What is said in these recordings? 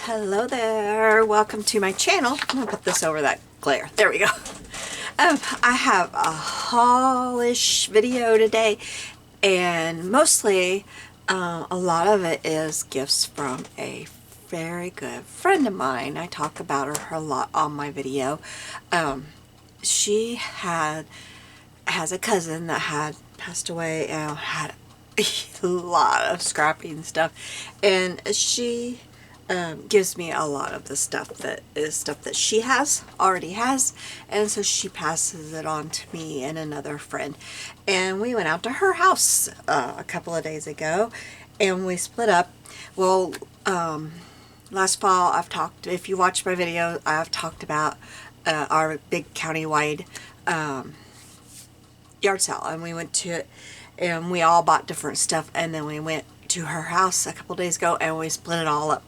Hello there, welcome to my channel. I'm gonna put this over that glare. There we go. I have a haul-ish video today, and mostly a lot of it is gifts from a very good friend of mine. I talk about her a lot on my video. She has a cousin that had passed away and had a lot of scrapping stuff, and she gives me a lot of the stuff that is stuff that she already has, and so she passes it on to me and another friend. And we went out to her house a couple of days ago, and we split up. Well, last fall if you watch my video, I've talked about our big countywide yard sale, and we went to it, and we all bought different stuff, and then we went to her house a couple days ago, and we split it all up.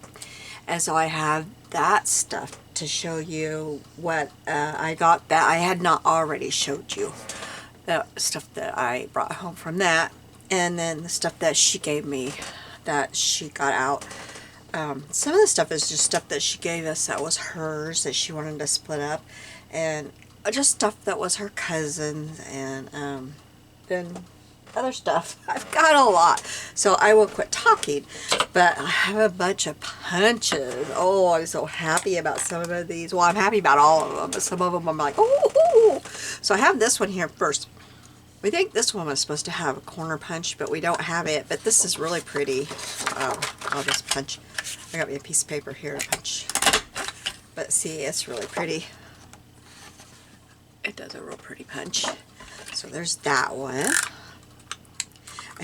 And so I have that stuff to show you what I got that I had not already showed you. The stuff that I brought home from that, and then the stuff that she gave me that she got out. Some of the stuff is just stuff that she gave us that was hers that she wanted to split up, and just stuff that was her cousin's, and then other stuff. I've got a lot, so I will quit talking, but I have a bunch of punches. Oh, I'm so happy about some of these. Well, I'm happy about all of them, but some of them I'm like, oh. So I have this one here first. We think this one was supposed to have a corner punch, but we don't have it, but this is really pretty. I'll just punch. I got me a piece of paper here to punch, but see, it's really pretty. It does a real pretty punch. So there's that one.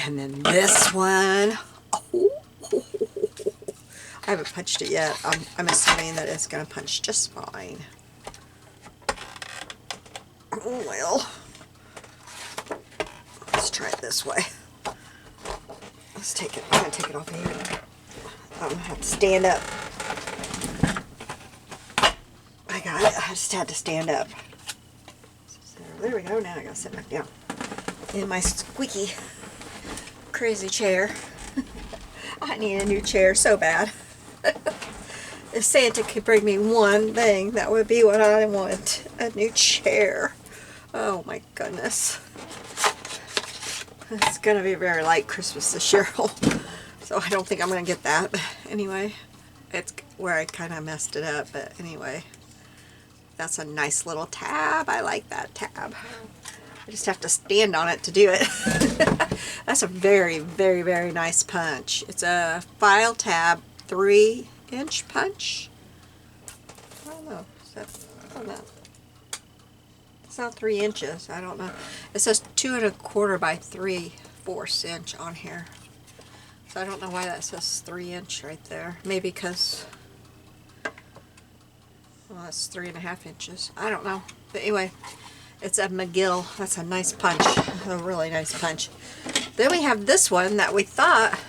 And then this one. Oh, I haven't punched it yet. I'm assuming that it's going to punch just fine. Oh, well. Let's try it this way. Let's take it. I'm going to take it off here. I'm going to have to stand up. I got it. I just had to stand up. So there we go. Now I got to sit back down in my squeaky crazy chair. I need a new chair so bad. If Santa could bring me one thing, that would be what I want. A new chair. Oh my goodness. It's going to be very light Christmas this year. So I don't think I'm going to get that. But anyway, it's where I kind of messed it up. But anyway, that's a nice little tab. I like that tab. I just have to stand on it to do it. That's a very, very, very nice punch. It's a file tab 3-inch punch. I don't know. I don't know. It's not 3 inches. I don't know. It says 2 1/4 by 3/4 inch on here. So I don't know why that says 3-inch right there. Maybe because, well, that's 3.5 inches. I don't know. But anyway. It's a McGill. That's a nice punch. A really nice punch. Then we have this one that we thought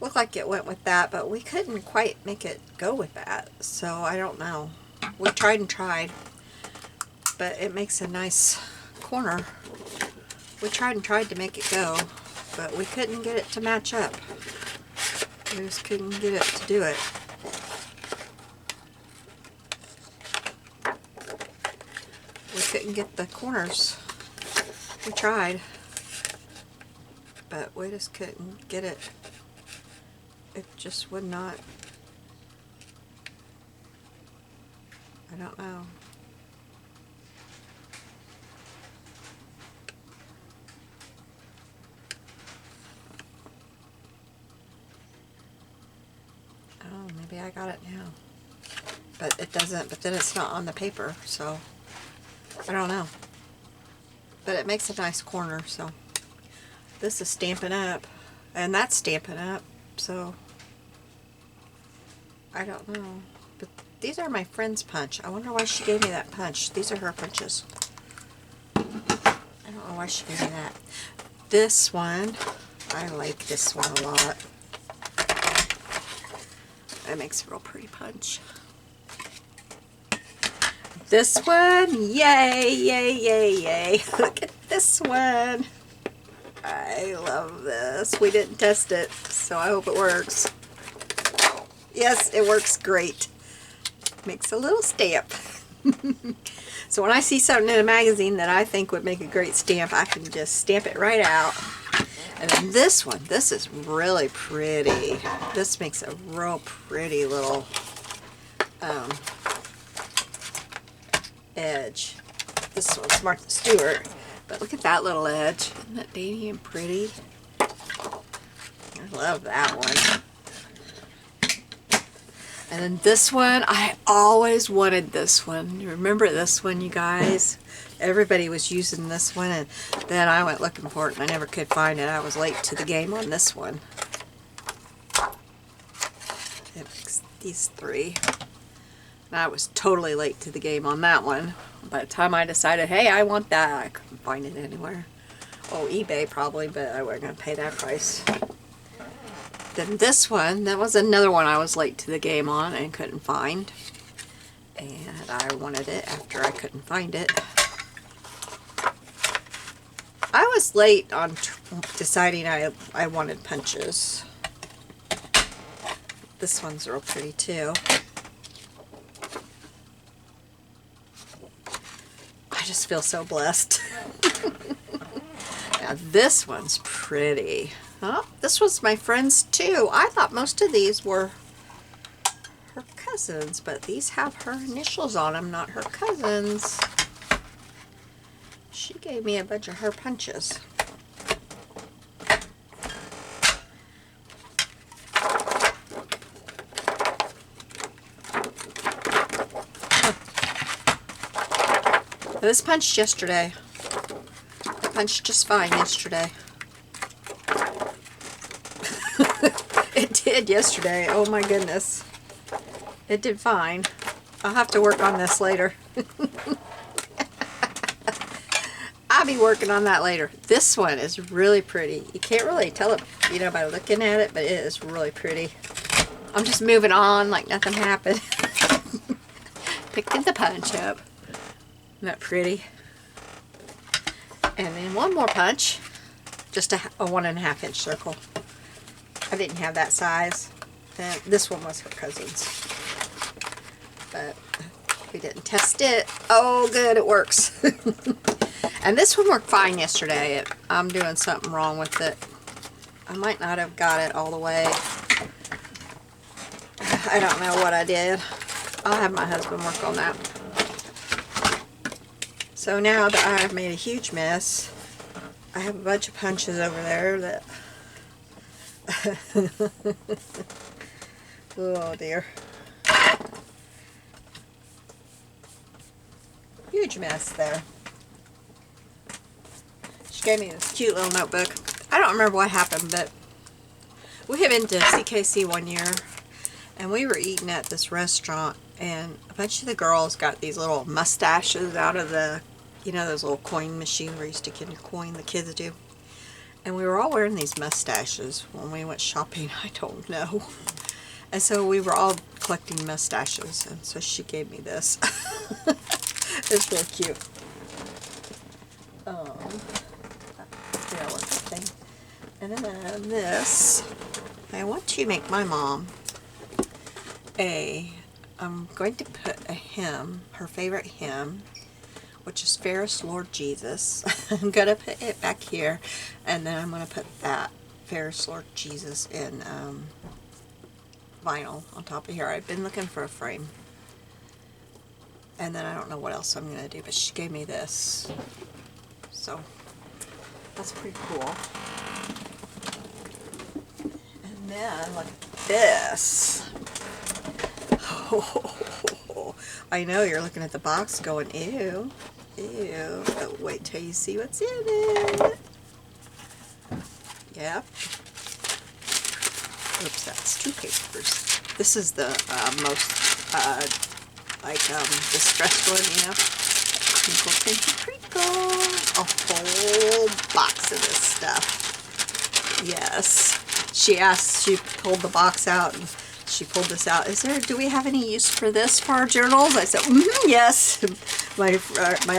looked like it went with that, but we couldn't quite make it go with that. So I don't know. We tried and tried, but it makes a nice corner. We tried and tried to make it go, but we couldn't get it to match up. We just couldn't get it to do it. We couldn't get the corners. We tried, but we just couldn't get it. It just would not. I don't know. Oh, maybe I got it now. But it doesn't, but then it's not on the paper, so I don't know, but it makes a nice corner. So this is Stampin' Up, and that's Stampin' Up, so I don't know. But these are my friend's punch. I wonder why she gave me that punch. These are her punches. I don't know why she gave me that. This one, I like this one a lot. It makes a real pretty punch. This one, yay, yay, yay, yay. Look at this one. I love this. We didn't test it, so I hope it works. Yes, it works great. Makes a little stamp. So when I see something in a magazine that I think would make a great stamp, I can just stamp it right out. And then this one, this is really pretty. This makes a real pretty little edge. This one's Martha Stewart, but look at that little edge. Isn't that dainty and pretty? I love that one. And then this one, I always wanted this one. You remember this one, you guys? Everybody was using this one, and then I went looking for it, and I never could find it. I was late to the game on this one. It's these three. And I was totally late to the game on that one. By the time I decided, hey, I want that, I couldn't find it anywhere. Oh, eBay probably, but I wasn't going to pay that price. Then this one, that was another one I was late to the game on and couldn't find. And I wanted it after I couldn't find it. I was late on deciding I wanted punches. This one's real pretty too. I just feel so blessed. Now this one's pretty. Oh, this was my friend's too. I thought most of these were her cousins, but these have her initials on them, not her cousins. She gave me a bunch of her punches. This punched yesterday. I punched just fine yesterday. It did yesterday. Oh my goodness. It did fine. I'll have to work on this later. I'll be working on that later. This one is really pretty. You can't really tell it, you know, by looking at it, but it is really pretty. I'm just moving on like nothing happened. Picking the punch up. Isn't that pretty? And then one more punch. Just a 1.5 inch circle. I didn't have that size. And this one was her cousin's. But we didn't test it. Oh, good, it works. And this one worked fine yesterday. I'm doing something wrong with it. I might not have got it all the way. I don't know what I did. I'll have my husband work on that. So now that I've made a huge mess, I have a bunch of punches over there that... Oh dear. Huge mess there. She gave me this cute little notebook. I don't remember what happened, but we had been to CKC one year, and we were eating at this restaurant, and a bunch of the girls got these little mustaches out of the, you know, those little coin machine where you stick in your coin, the kids do. And we were all wearing these mustaches when we went shopping. I don't know. And so we were all collecting mustaches, and so she gave me this. It's really cute. Here, what's the thing? And then this. I want to make my mom I'm going to put a hymn, her favorite hymn, which is Fairest Lord Jesus. I'm going to put it back here, and then I'm going to put that Fairest Lord Jesus in vinyl on top of here. I've been looking for a frame. And then I don't know what else I'm going to do, but she gave me this. So, that's pretty cool. And then, look at this. Oh, I know you're looking at the box going, ew, ew. But wait till you see what's in it. Yep. Oops, that's 2 papers. This is the most, distressed one, you know. Crinkle, crinkle, crinkle. A whole box of this stuff. Yes. She asked, she pulled the box out, and she pulled this out. Do we have any use for this for our journals? I said, yes. My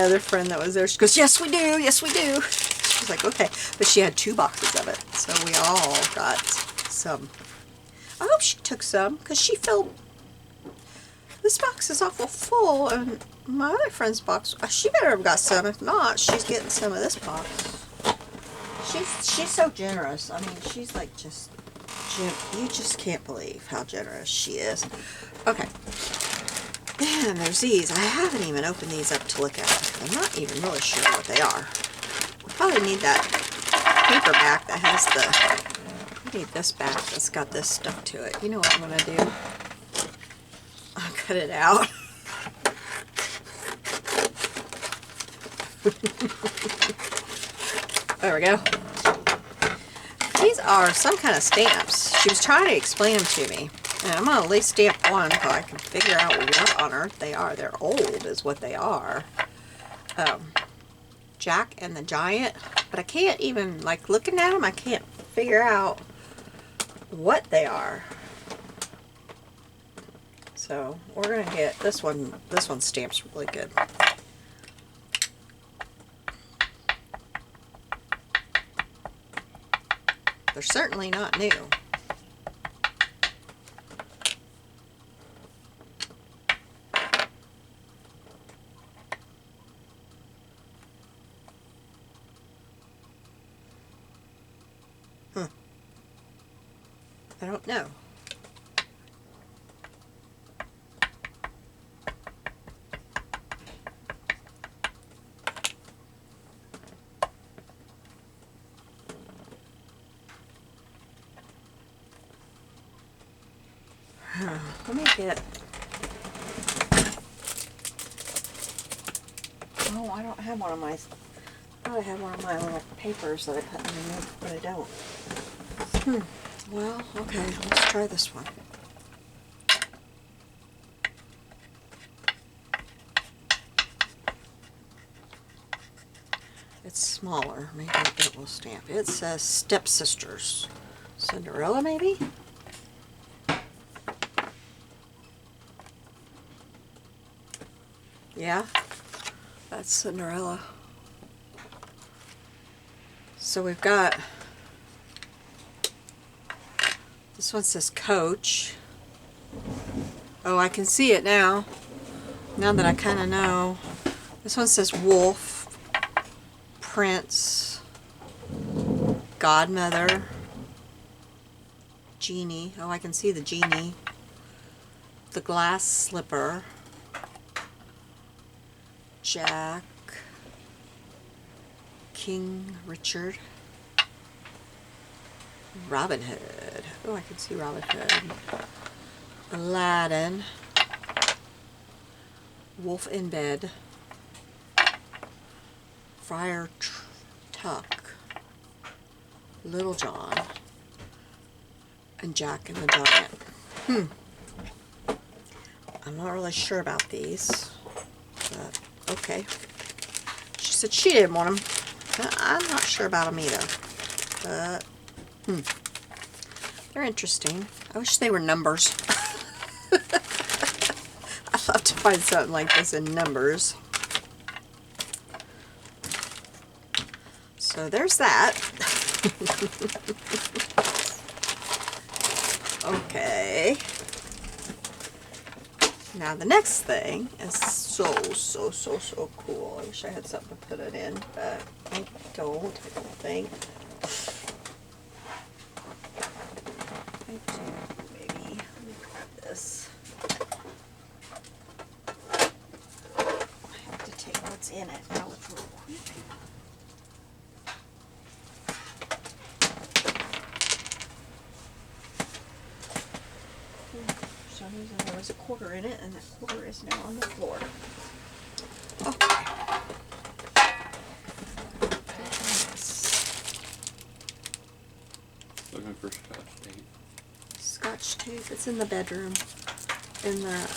other friend that was there, she goes, yes we do, yes we do. She was like, okay. But she had 2 boxes of it, so we all got some. I hope she took some, because she filled, this box is awful full, and my other friend's box, she better have got some. If not, she's getting some of this box. She's so generous. I mean, she's like just, you just can't believe how generous she is. Okay. And there's these. I haven't even opened these up to look at. I'm not even really sure what they are. We probably need that paperback that has the, I need this back that's got this stuff to it. You know what I'm going to do? I'll cut it out. There we go. These are some kind of stamps. She was trying to explain them to me. And I'm going to at least stamp one so I can figure out what on earth they are. They're old is what they are. Jack and the Giant. But I can't even, like, looking at them, I can't figure out what they are. So we're going to get this one. This one stamps really good. They're certainly not new. I don't know. Let me get, oh, I don't have one of my, I thought I had one of my little papers that I put in the note, but I don't. Well, okay, let's try this one. It's smaller, maybe it will stamp. It says Stepsisters. Cinderella, maybe? Yeah, that's Cinderella. So we've got, this one says Coach. Oh, I can see it now. Now that I kind of know. This one says Wolf, Prince, Godmother, Genie. Oh, I can see the Genie. The Glass Slipper, Jack, King Richard, Robin Hood. Oh, I can see Robin Hood. Aladdin, Wolf in Bed, Friar Tuck, Little John, and Jack and the Giant. I'm not really sure about these, but okay. She said she didn't want them. I'm not sure about them either, but they're interesting. I wish they were numbers. I'd love to find something like this in numbers. So there's that. Okay. Now the next thing is so cool. I wish I had something to put it in, but I don't think. I do, maybe. Let me grab this. I have to take what's in it out real quick. For some reason there was a quarter in it, and that quarter is now on the floor. Okay. Looking for Scotch tape. Scotch tape. It's in the bedroom. In the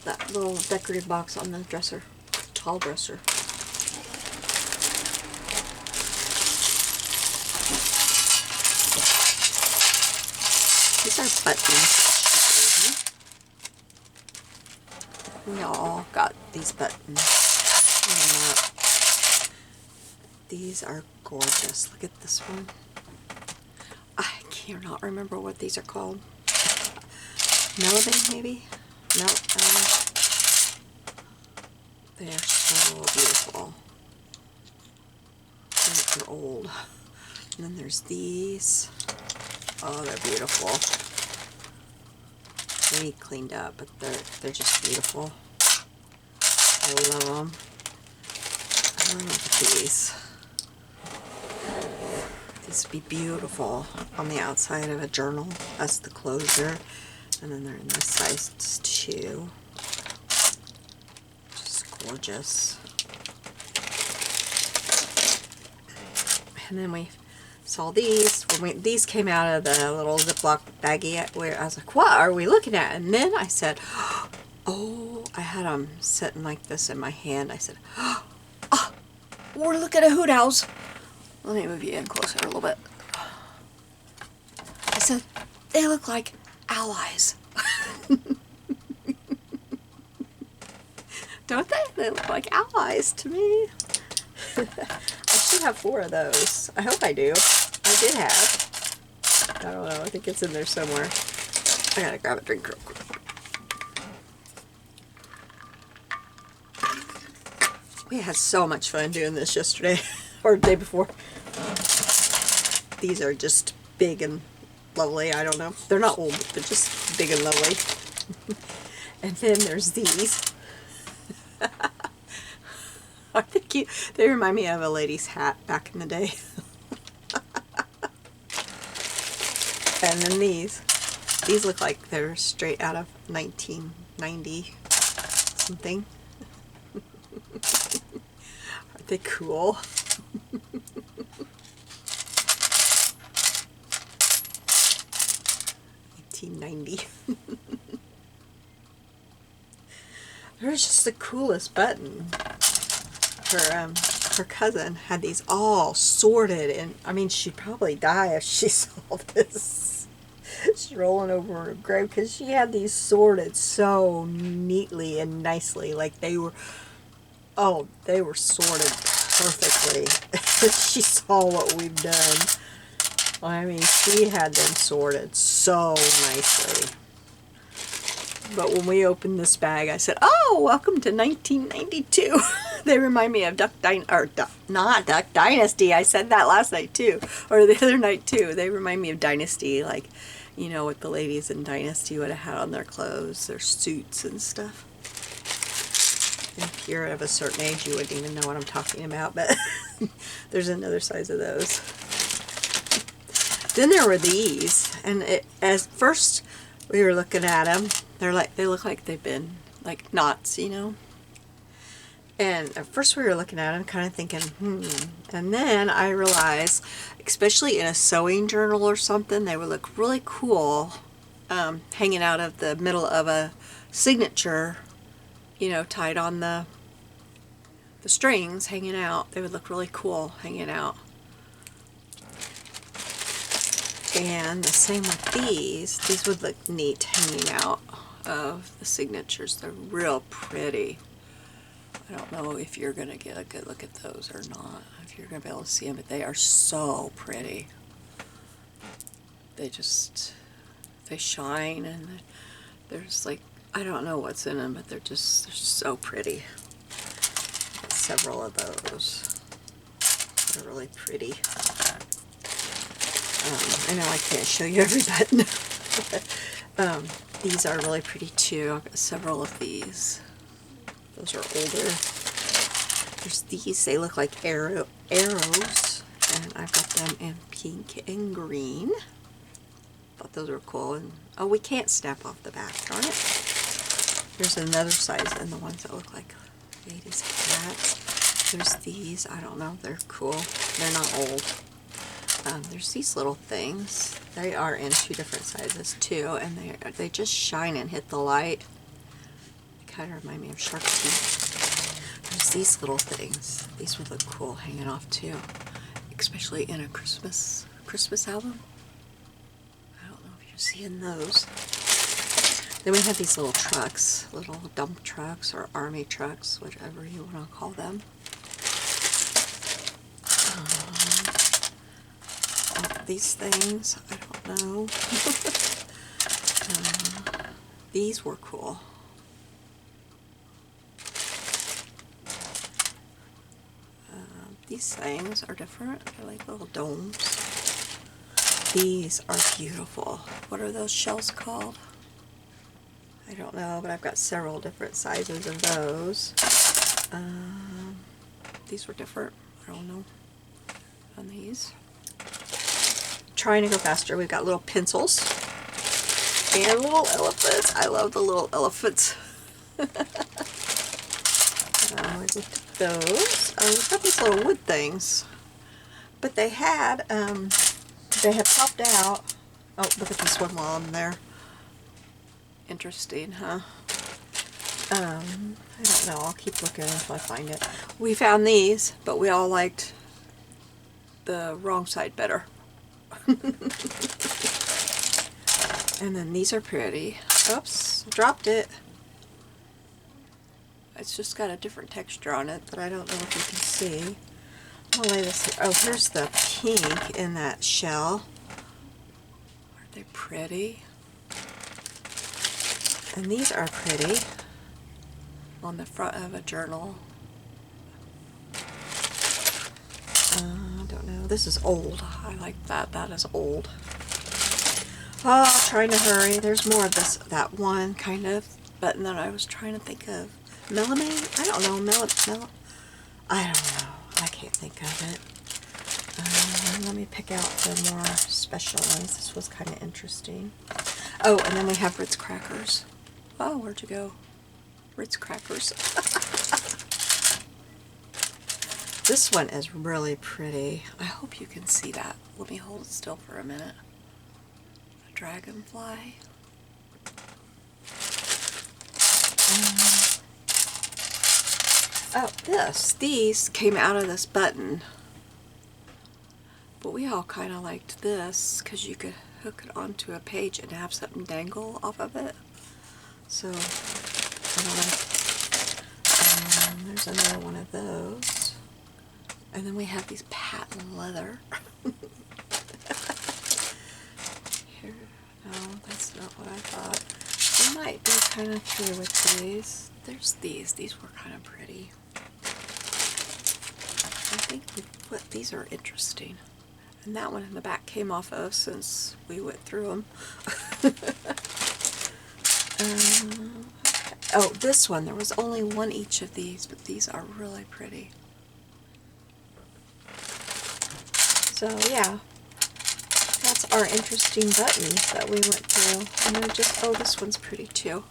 that little decorative box on the dresser, tall dresser. These are buttons. We all got these buttons. These are gorgeous. Look at this one. I cannot remember what these are called. Melody, maybe? No, they are so beautiful. They're old. And then there's these. Oh, they're beautiful. They need cleaned up, but they're just beautiful. I love them. Oh, look at these. These would be beautiful on the outside of a journal. That's the closer. And then they're in this size too. Just gorgeous. And then we saw these. These came out of the little Ziploc baggie where I was like, what are we looking at? And then I said, oh, I had them sitting like this in my hand. I said, oh, we're looking at hoot owls. Let me move you in closer a little bit. I said, they look like allies. Don't they? They look like allies to me. I should have 4 of those. I hope I do. I did have. I don't know. I think it's in there somewhere. I gotta grab a drink real quick. We had so much fun doing this yesterday. Or the day before. These are just big and lovely. I don't know. They're not old, but just big and lovely. And then there's these. I think they remind me of a lady's hat back in the day. And then these look like they're straight out of 1990 something. Aren't they cool? 1990. They're just the coolest button. Her cousin had these all sorted, and I mean, she'd probably die if she saw this. She's rolling over her grave because she had these sorted so neatly and nicely, like they were sorted perfectly. She saw what we've done. I mean, she had them sorted so nicely. But when we opened this bag, I said, oh, welcome to 1992. They remind me of not Duck Dynasty. I said that last night too, or the other night too. They remind me of Dynasty, like, you know, what the ladies in Dynasty would have had on their clothes, their suits and stuff. If you're of a certain age, you wouldn't even know what I'm talking about, but there's another size of those. Then there were these, and as first we were looking at them, they look like they've been like knots, you know. And at first we were looking at them, kind of thinking, And then I realized, especially in a sewing journal or something, they would look really cool, hanging out of the middle of a signature, you know, tied on the strings, hanging out. They would look really cool hanging out. And the same with these. These would look neat hanging out of the signatures. They're real pretty. I don't know if you're going to get a good look at those or not, if you're going to be able to see them, but they are so pretty. They shine, and there's like, I don't know what's in them, but they're so pretty. Got several of those. They're really pretty. I know I can't show you every button. These are really pretty too. I've got several of these. Those are older. There's these. They look like arrows. And I've got them in pink and green. Thought those were cool. And oh, we can't snap off the back, darn it. There's another size and the ones that look like ladies' hats. There's these. I don't know. They're cool. They're not old. There's these little things. They are in 2 different sizes too, and they just shine and hit the light. They kind of remind me of shark teeth. There's these little things. These would look cool hanging off too, especially in a Christmas album. I don't know if you're seeing those. Then we have these little trucks, little dump trucks or army trucks, whichever you want to call them. These things, I don't know. These were cool. These things are different. They're like little domes. These are beautiful. What are those shells called? I don't know, but I've got several different sizes of those. These were different. I don't know. On these. Trying to go faster. We've got little pencils and little elephants. I love the little elephants. We looked at those. We've got these little wood things, but they had popped out. Oh, look at this one while I'm there. Interesting, huh? I don't know. I'll keep looking until I find it. We found these, but we all liked the wrong side better. And then these are pretty. Oops, dropped it. It's just got a different texture on it that I don't know if you can see. I'll lay this here. Oh, here's the pink in that shell. Aren't they pretty? And these are pretty on the front of a journal. I don't know. This is old. I like that. That is old. Oh, trying to hurry. There's more of this, that one kind of button that I was trying to think of. Melamine? I don't know. I don't know. I can't think of it. Let me pick out the more special ones. This was kind of interesting. Oh, and then we have Ritz crackers. Oh, where'd you go? Ritz crackers. This one is really pretty. I hope you can see that. Let me hold it still for a minute. A dragonfly. Oh, these came out of this button. But we all kind of liked this because you could hook it onto a page and have something dangle off of it. So, there's another one of those. And then we have these patent leather. Here, no, that's not what I thought. I might be kind of through with these. There's these. These were kind of pretty. I think these are interesting. And that one in the back came off of since we went through them. Oh, this one. There was only one each of these, but these are really pretty. So, yeah. That's our interesting buttons that we went through. And they're just, oh, this one's pretty too.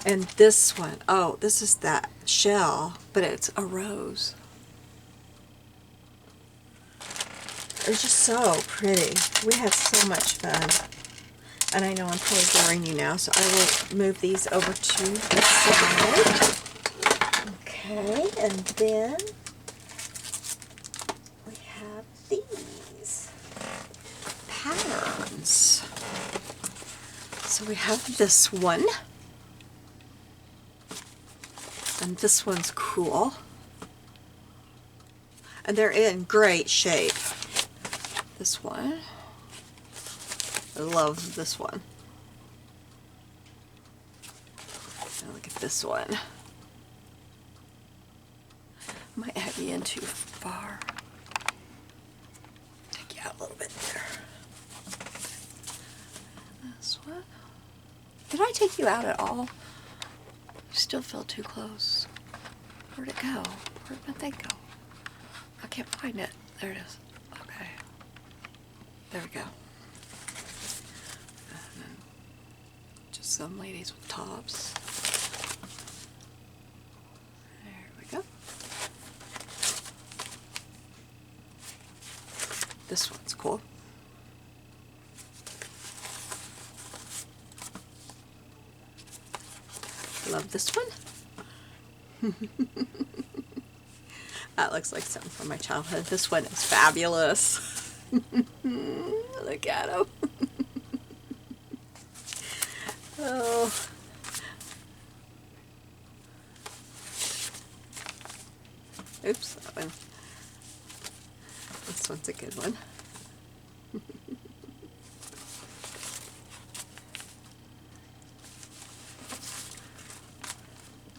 And this one, oh, this is that shell, but it's a rose. It's just so pretty. We had so much fun. And I know I'm probably boring you now, so I will move these over to the side. Okay, and then we have these patterns. So we have this one. And this one's cool. And they're in great shape. This one. I love this one. And look at this one. Might have you in too far. Take you out a little bit there. This one. Did I take you out at all? You still feel too close. Where'd it go? Where'd my thing go? I can't find it. There it is. Okay. There we go. And then just some ladies with tops. There we go. This one's cool. Love this one. That looks like something from my childhood. This one is fabulous. Look at him. Oh. Oops, that one. This one's a good one.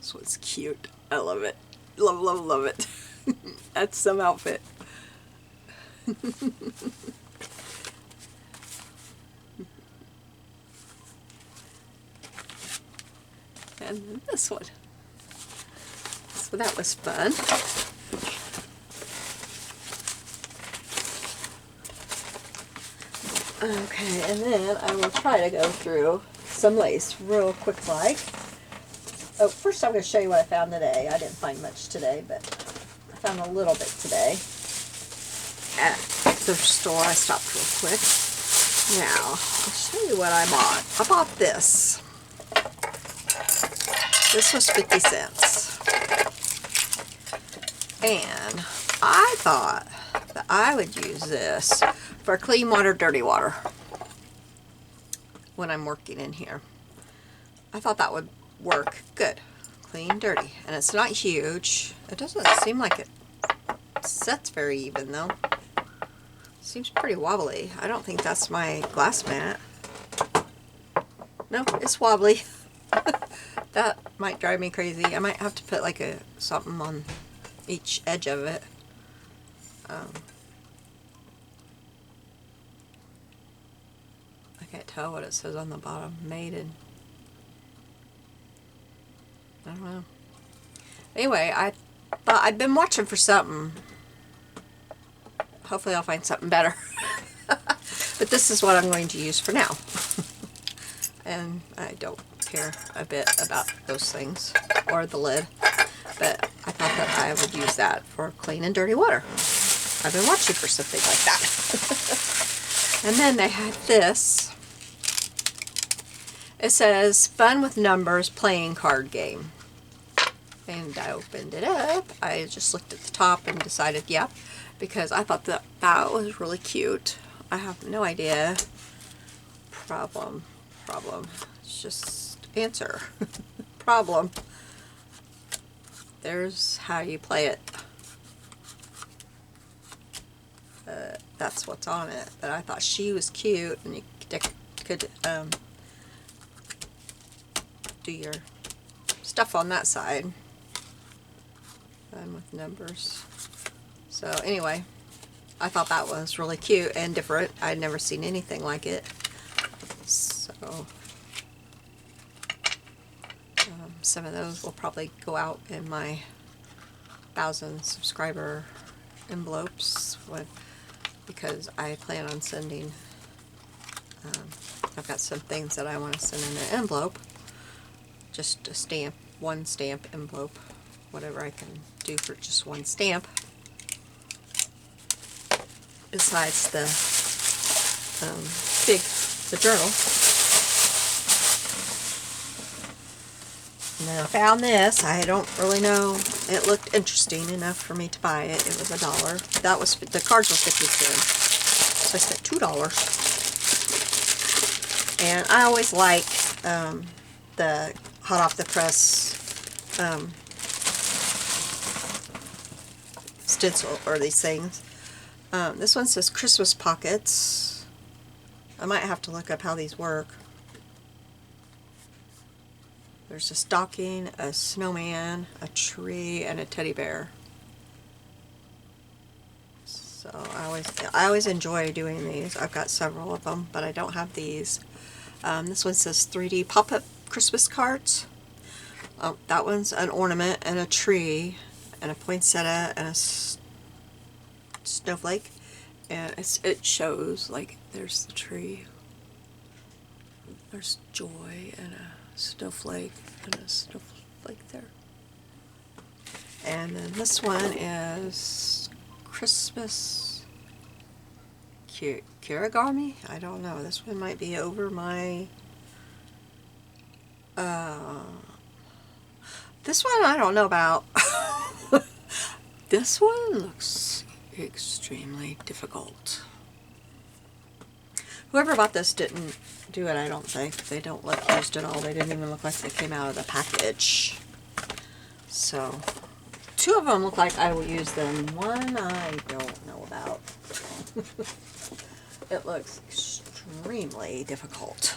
This one's cute. I love it. Love, love, love it. That's some outfit. And then this one. So that was fun. Okay, and then I will try to go through some lace real quick like. Oh, first I'm going to show you what I found today. I didn't find much today, but I found a little bit today at the store. I stopped real quick. Now, I'll show you what I bought. I bought this. This was 50 cents. And I thought that I would use this for clean water, dirty water when I'm working in here. I thought that would work good. Clean, dirty. And it's not huge. It doesn't seem like it sets very even though. Seems pretty wobbly. I don't think that's my glass mat. No, it's wobbly. That might drive me crazy. I might have to put like something on each edge of it. I can't tell what it says on the bottom. Made in... I don't know. Anyway, I thought I'd been watching for something. Hopefully I'll find something better. But this is what I'm going to use for now. And I don't care a bit about those things. Or the lid. But I thought that I would use that for clean and dirty water. I've been watching for something like that. And then they had this. It says, fun with numbers playing card game. And I opened it up. I just looked at the top and decided, yeah, because I thought that was really cute. I have no idea. Problem. It's just answer. Problem. There's how you play it. That's what's on it. But I thought she was cute, and you could do your stuff on that side. With numbers. So anyway, I thought that was really cute and different. I'd never seen anything like it. So some of those will probably go out in my 1,000 subscriber envelopes because I plan on sending, I've got some things that I want to send in an envelope, just a stamp, one stamp envelope, whatever I can do for just one stamp, besides the journal. And then I found this. I don't really know. It looked interesting enough for me to buy it. It was $1. That was, the cards were 50 cents. So I spent $2. And I always like the hot off the press stencil or these things. This one says Christmas pockets. I might have to look up how these work. There's a stocking, a snowman, a tree, and a teddy bear. So I always enjoy doing these. I've got several of them, but I don't have these. This one says 3D pop-up Christmas cards. That one's an ornament and a tree and a poinsettia and a snowflake. And it shows, like, there's the tree. There's joy and a snowflake there. And then this one is Christmas Kirigami? I don't know. This one might be over my... this one I don't know about. This one looks extremely difficult. Whoever bought this didn't do it, I don't think. They don't look used at all. They didn't even look like they came out of the package. So, two of them look like I will use them. One I don't know about. It looks extremely difficult.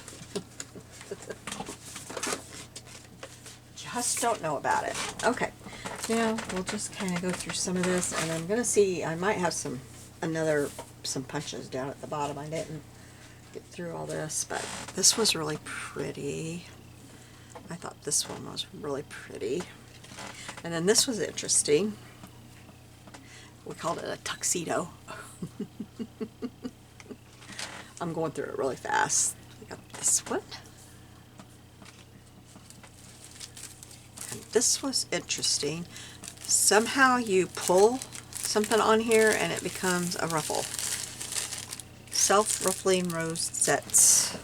just don't know about it. Okay, now we'll just kind of go through some of this, and I'm gonna see. I might have some punches down at the bottom. I didn't get through all this, but this was really pretty. I thought this one was really pretty, and then this was interesting. We called it a tuxedo. I'm going through it really fast. We got this one. And this was interesting. Somehow you pull something on here and it becomes a ruffle. Self-ruffling rosettes.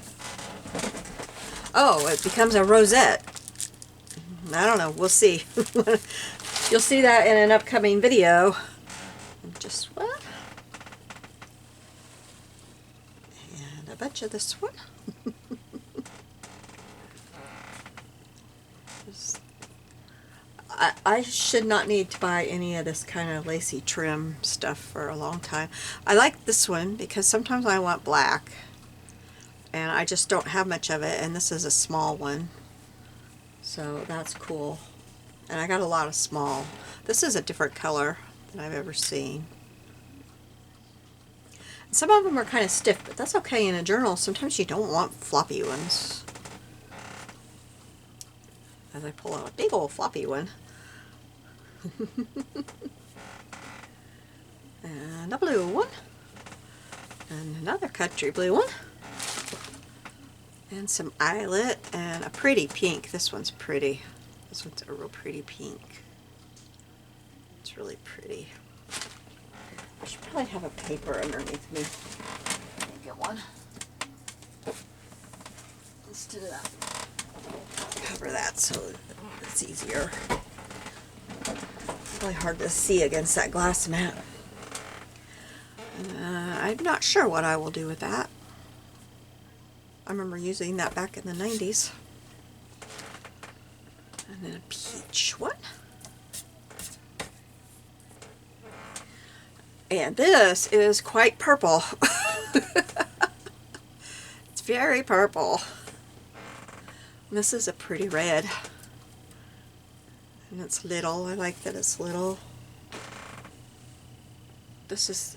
Oh, it becomes a rosette. I don't know. We'll see. You'll see that in an upcoming video. Just what? And a bunch of this one. I should not need to buy any of this kind of lacy trim stuff for a long time. I like this one because sometimes I want black and I just don't have much of it, and this is a small one, so that's cool. And I got a lot of small. This is a different color than I've ever seen. Some of them are kind of stiff, but that's okay in a journal. Sometimes you don't want floppy ones. As I pull out a big old floppy one. And a blue one. And another country blue one. And some eyelet and a pretty pink. This one's pretty. This one's a real pretty pink. It's really pretty. I should probably have a paper underneath me. Let me get one. Instead of that. Cover that so it's easier. It's really hard to see against that glass mat. I'm not sure what I will do with that. I remember using that back in the 90s. And then a peach one. And this is quite purple. It's very purple. And this is a pretty red. And it's little. I like that it's little. This is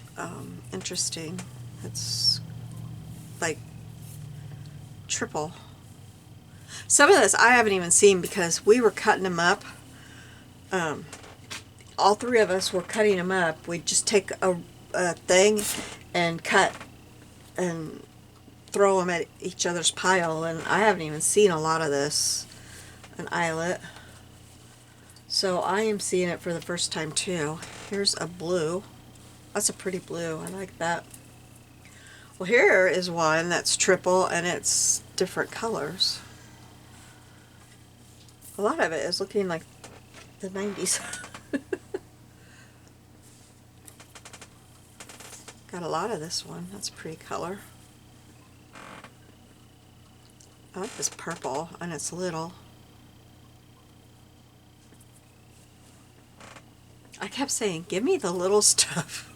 interesting. It's like triple. Some of this I haven't even seen because we were cutting them up. All three of us were cutting them up. We'd just take a thing and cut and throw them at each other's pile, and I haven't even seen a lot of this. An eyelet. So I am seeing it for the first time too. Here's a blue. That's a pretty blue. I like that. Well, here is one that's triple and it's different colors. A lot of it is looking like the 90s. Got a lot of this one. That's a pretty color. I like this purple, and it's little. I kept saying, give me the little stuff.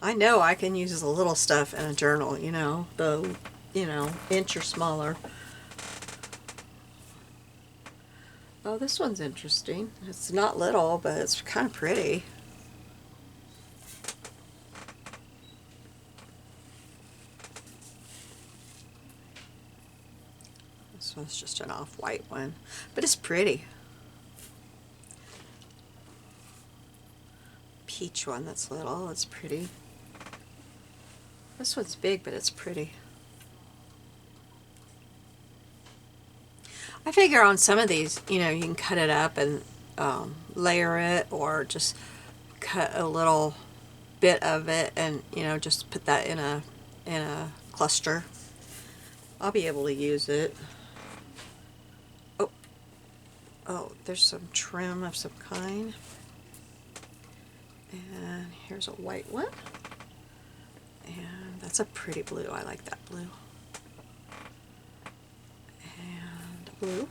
I know I can use the little stuff in a journal, you know, the, inch or smaller. Oh, this one's interesting. It's not little, but it's kind of pretty. This one's just an off-white one, but it's pretty. Peach one that's little, it's pretty. This one's big, but it's pretty. I figure on some of these, you can cut it up and layer it, or just cut a little bit of it and, just put that in a cluster. I'll be able to use it. Oh, there's some trim of some kind. And here's a white one. And that's a pretty blue. I like that blue. And blue.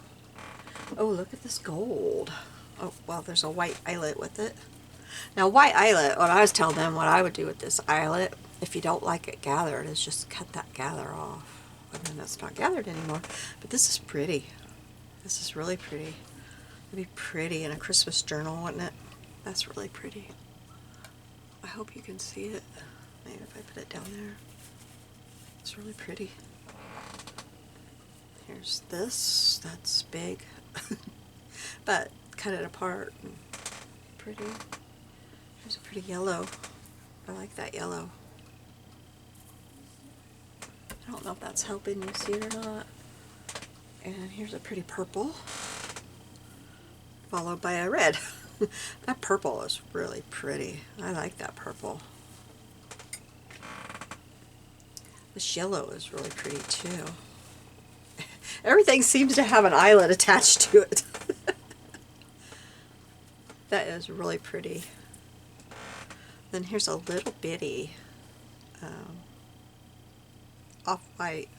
Oh, look at this gold. Oh, well, there's a white eyelet with it. Now, white eyelet, what I was telling them what I would do with this eyelet, if you don't like it gathered, is just cut that gather off. And then it's not gathered anymore. But this is pretty. This is really pretty. It'd be pretty in a Christmas journal, wouldn't it? That's really pretty. I hope you can see it. Maybe if I put it down there. It's really pretty. Here's this. That's big. But cut it apart. And pretty. Here's a pretty yellow. I like that yellow. I don't know if that's helping you see it or not. And here's a pretty purple, followed by a red. That purple is really pretty. I like that purple. This yellow is really pretty too. Everything seems to have an eyelet attached to it. That is really pretty. Then here's a little bitty off-white.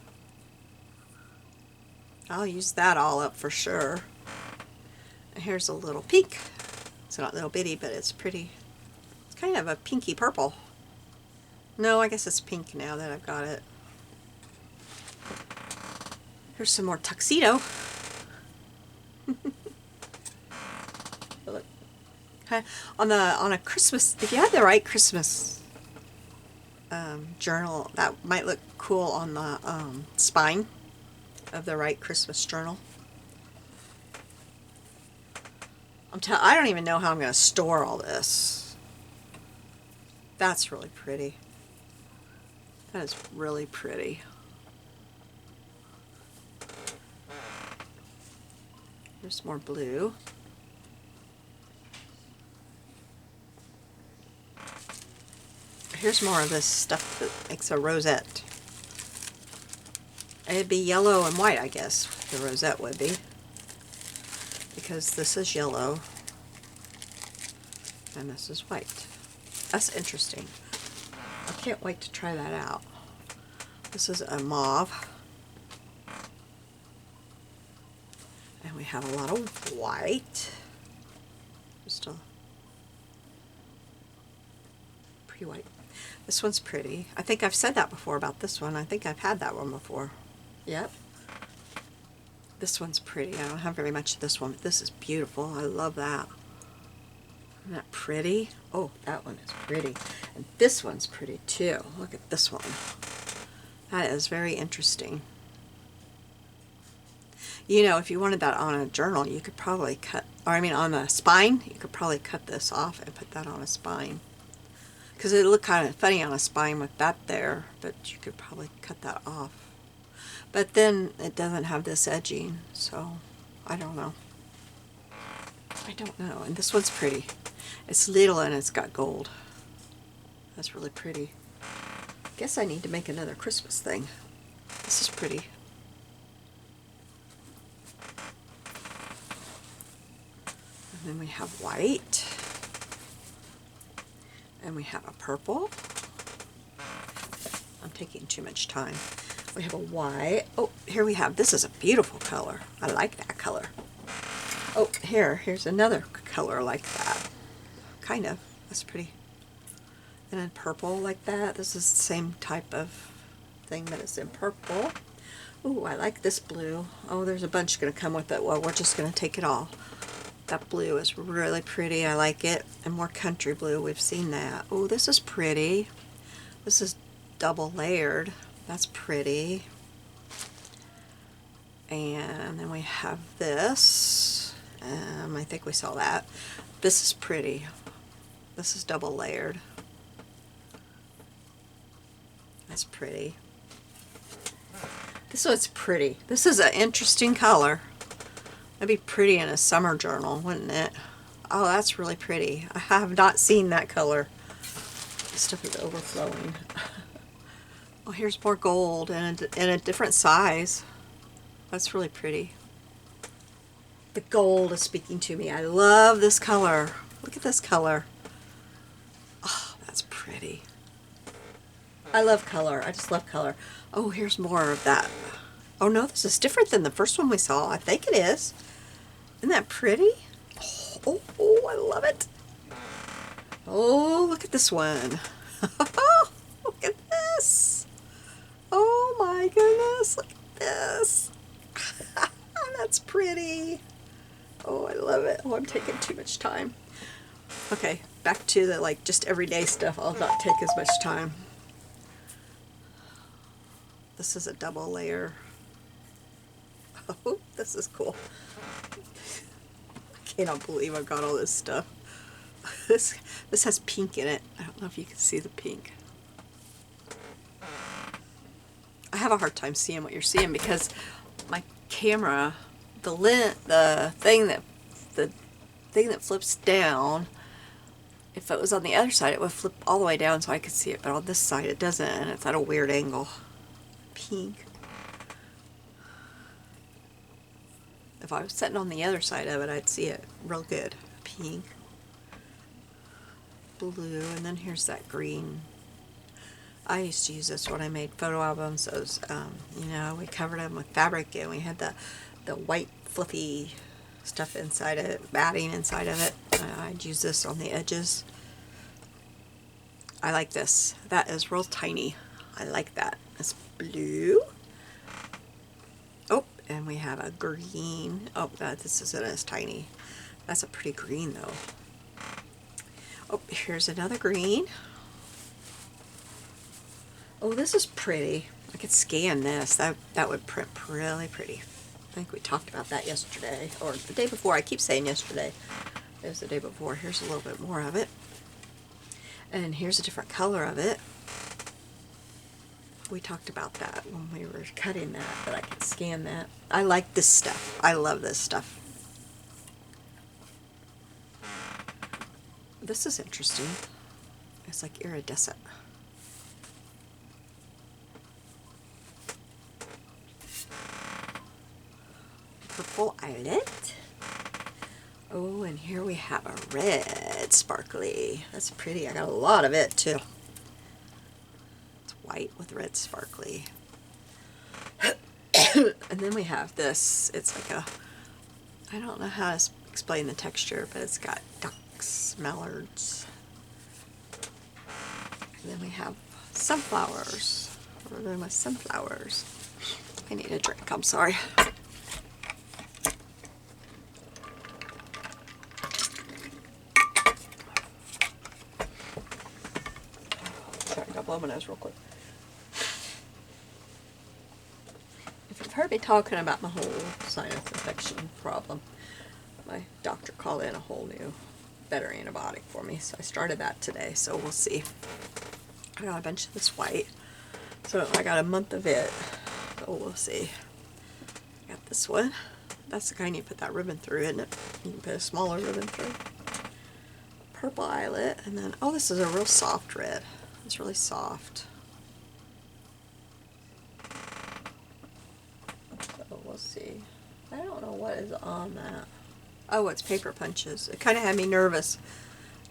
I'll use that all up for sure. And here's a little pink. It's not little bitty, but it's pretty. It's kind of a pinky purple. No, I guess it's pink now that I've got it. Here's some more tuxedo. Look. On a Christmas, if you had the right Christmas journal, that might look cool on the spine of the right Christmas journal. I don't even know how I'm going to store all this. That's really pretty. That is really pretty. There's more blue. Here's more of this stuff that makes a rosette. It'd be yellow and white, I guess, the rosette would be. Because this is yellow and this is white. That's interesting. I can't wait to try that out. This is a mauve. And we have a lot of white. Just a pretty white. This one's pretty. I think I've said that before about this one. I think I've had that one before. Yep. This one's pretty. I don't have very much of this one, but this is beautiful. I love that. Isn't that pretty? Oh, that one is pretty. And this one's pretty too. Look at this one. That is very interesting. You know, if you wanted that on a journal, you could probably cut, or I mean on a spine, you could probably cut this off and put that on a spine. Because it looked kind of funny on a spine with that there, but you could probably cut that off. But then it doesn't have this edging, so I don't know. I don't know. And this one's pretty. It's little and it's got gold. That's really pretty. Guess I need to make another Christmas thing. This is pretty. And then we have white. And we have a purple. I'm taking too much time. We have a white. Oh, here we have, this is a beautiful color. I like that color. Oh, here's another color like that. Kind of. That's pretty. And then purple like that. This is the same type of thing, but it's in purple. Oh, I like this blue. Oh, there's a bunch going to come with it. Well, we're just going to take it all. That blue is really pretty. I like it. And more country blue. We've seen that. Oh, this is pretty. This is double layered. That's pretty. And then we have this. I think we saw that. This is pretty. This is double layered. That's pretty. This one's pretty. This is an interesting color. That'd be pretty in a summer journal, wouldn't it? Oh, that's really pretty. I have not seen that color. This stuff is overflowing. Oh, here's more gold and a different size. That's really pretty. The gold is speaking to me. I love this color. Look at this color. Oh, that's pretty. I love color. I just love color. Oh, here's more of that. Oh no, this is different than the first one we saw. I think it is. Isn't that pretty? Oh, I love it. Oh, look at this one. Look at this. Oh my goodness, look at this. That's pretty. Oh, I love it. Oh, I'm taking too much time. Okay, back to the like just everyday stuff. I'll not take as much time. This is a double layer. Oh, this is cool. I cannot believe I've got all this stuff. This has pink in it. I don't know if you can see the pink. I have a hard time seeing what you're seeing because my camera, the thing that flips down, if it was on the other side, it would flip all the way down so I could see it, but on this side it doesn't, and it's at a weird angle. Pink. If I was sitting on the other side of it, I'd see it real good. Pink. Blue, and then here's that green. I used to use this when I made photo albums. Those, you know, we covered them with fabric, and we had the white fluffy stuff inside of it, matting inside of it. I'd use this on the edges. I like this. That is real tiny. I like that. It's blue. Oh, and we have a green. Oh, this isn't as tiny. That's a pretty green though. Oh, here's another green. Oh, this is pretty. I could scan this. That would print really pretty. I think we talked about that yesterday, or the day before. I keep saying yesterday. It was the day before. Here's a little bit more of it. And here's a different color of it. We talked about that when we were cutting that I could scan that. I like this stuff. I love this stuff. This is interesting. It's like iridescent. Purple eyelet. Oh, and here we have a red sparkly. That's pretty. I got a lot of it too. It's white with red sparkly. And then we have this. It's like a, I don't know how to explain the texture, but it's got ducks, mallards. And then we have sunflowers. We're doing with sunflowers. I need a drink. I'm sorry. Blow my nose real quick. If you've heard me talking about my whole sinus infection problem, my doctor called in a whole new, better antibiotic for me, so I started that today, so we'll see. I got a bunch of this white, so I got a month of it, so we'll see. I got this one. That's the kind you put that ribbon through, isn't it? You can put a smaller ribbon through. Purple eyelet, and then, oh, this is a real soft red. It's really soft. So we'll see. I don't know what is on that. Oh, it's paper punches. It kind of had me nervous.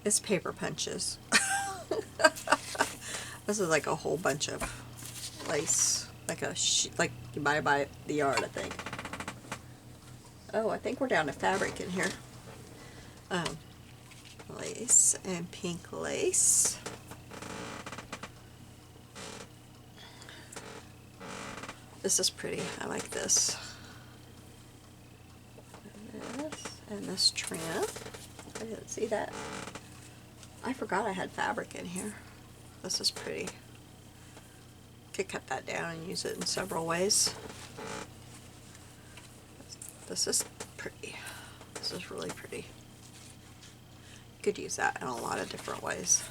It's paper punches. This is like a whole bunch of lace, like a like you buy by the yard, I think. Oh, I think we're down to fabric in here. Lace and pink lace. This is pretty. I like this. And this trim. I didn't see that. I forgot I had fabric in here. This is pretty. Could cut that down and use it in several ways. This is pretty. This is really pretty. Could use that in a lot of different ways.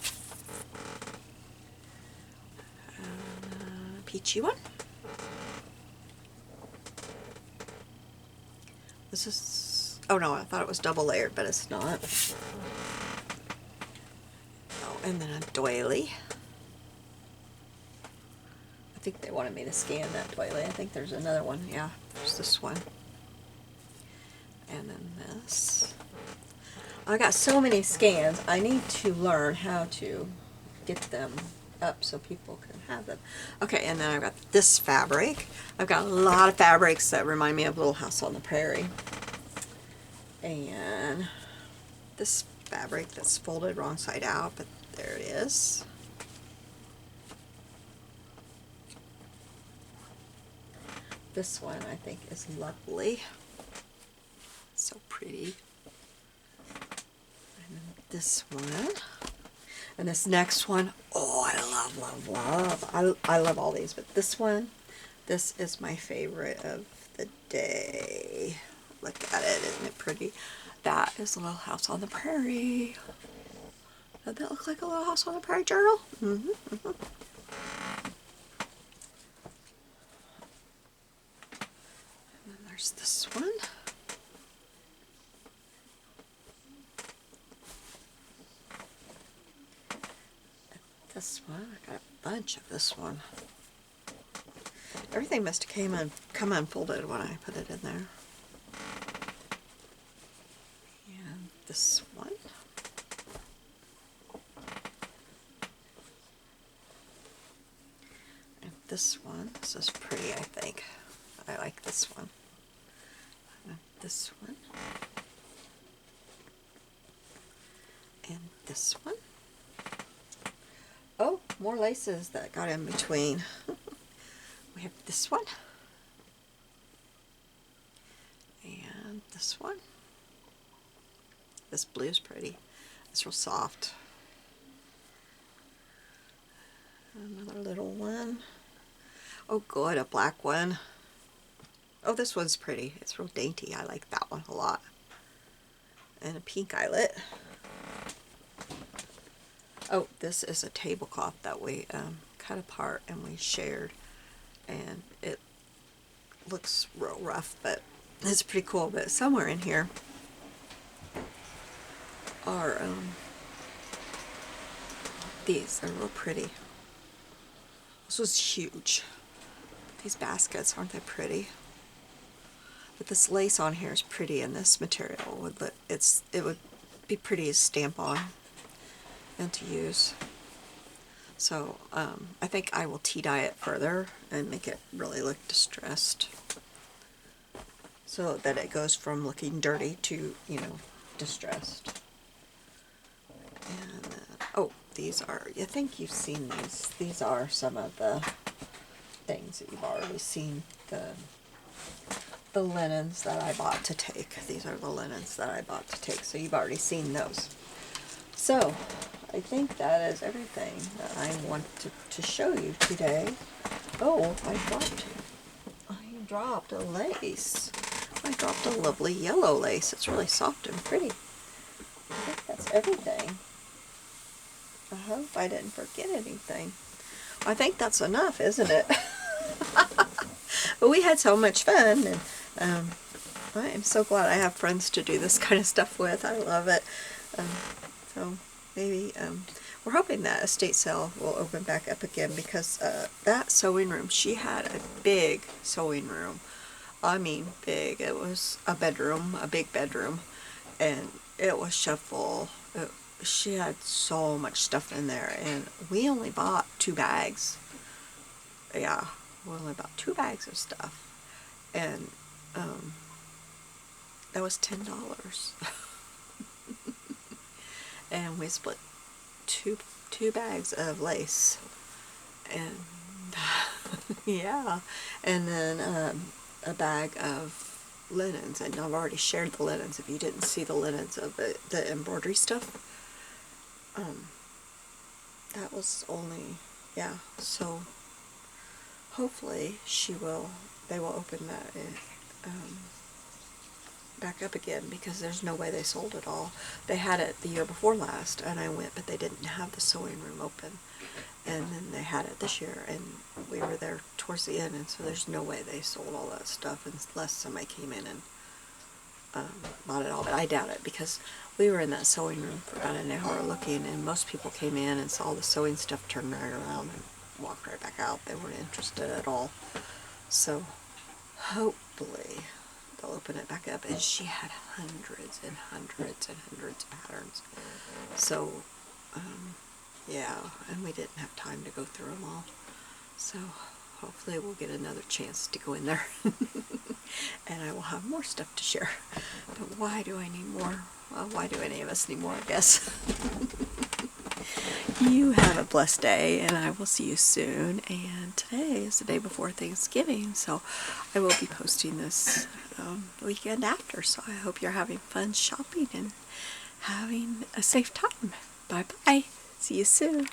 Peachy one. This is, oh no, I thought it was double layered, but it's not. Oh, and then a doily. I think they wanted me to scan that doily. I think there's another one. Yeah, there's this one. And then this. I got so many scans. I need to learn how to get them up so people can have them. Okay, and then I've got this fabric. I've got a lot of fabrics that remind me of Little House on the Prairie. And this fabric that's folded wrong side out, but there it is. This one I think is lovely. pretty. And then this one. And this next one, oh, I love. I love all these, but this one, this is my favorite of the day. Look at it, isn't it pretty? That is a Little House on the Prairie. Doesn't that look like a Little House on the Prairie journal? And then there's this one. This one, I got a bunch of this one. Everything must have come unfolded when I put it in there. And this one. And this one. This is pretty, I think. I like this one. And this one. And this one. Oh, more laces that got in between. We have this one. And this one. This blue is pretty. It's real soft. Another little one. Oh good, a black one. Oh, this one's pretty. It's real dainty. I like that one a lot. And a pink eyelet. Oh, this is a tablecloth that we cut apart and we shared, and it looks real rough, but it's pretty cool. But somewhere in here are these. They're real pretty. This was huge. These baskets, aren't they pretty? But this lace on here is pretty, and this material it would be pretty to stamp on and to use. So I think I will tea dye it further and make it really look distressed, so that it goes from looking dirty to, you know, distressed. And oh, these are, I think you've seen these. These are some of the things that you've already seen. The linens that I bought to take. These are the linens that I bought to take, so you've already seen those. So I think that is everything that I wanted to show you today. Oh, I dropped a lace. I dropped a lovely yellow lace. It's really soft and pretty. I think that's everything. I hope I didn't forget anything. I think that's enough, isn't it? But we had so much fun, and I am so glad I have friends to do this kind of stuff with. I love it. So maybe we're hoping that estate sale will open back up again, because that sewing room, she had a big sewing room. I mean big. It was a bedroom, a big bedroom, and it was shoved full. She had so much stuff in there, and we only bought 2 bags. Yeah, we only bought 2 bags of stuff, and that was $10. And we split two bags of lace, and yeah, and then a bag of linens. And I've already shared the linens. If you didn't see the linens of the embroidery stuff, that was only, yeah. So hopefully they will open that back up again, because there's no way they sold it all. They had it the year before last, and I went, but they didn't have the sewing room open. And then they had it this year, and we were there towards the end, and so there's no way they sold all that stuff unless somebody came in and bought it all. But I doubt it, because we were in that sewing room for about an hour looking, and most people came in and saw the sewing stuff, turned right around and walked right back out. They weren't interested at all. So hopefully they'll open it back up. And she had hundreds and hundreds and hundreds of patterns. So yeah, and we didn't have time to go through them all. So hopefully we'll get another chance to go in there and I will have more stuff to share. But why do I need more? Well, why do any of us need more, I guess? You have a blessed day, and I will see you soon. And today is the day before Thanksgiving, so I will be posting this the weekend after. So I hope you're having fun shopping and having a safe time. Bye-bye. See you soon.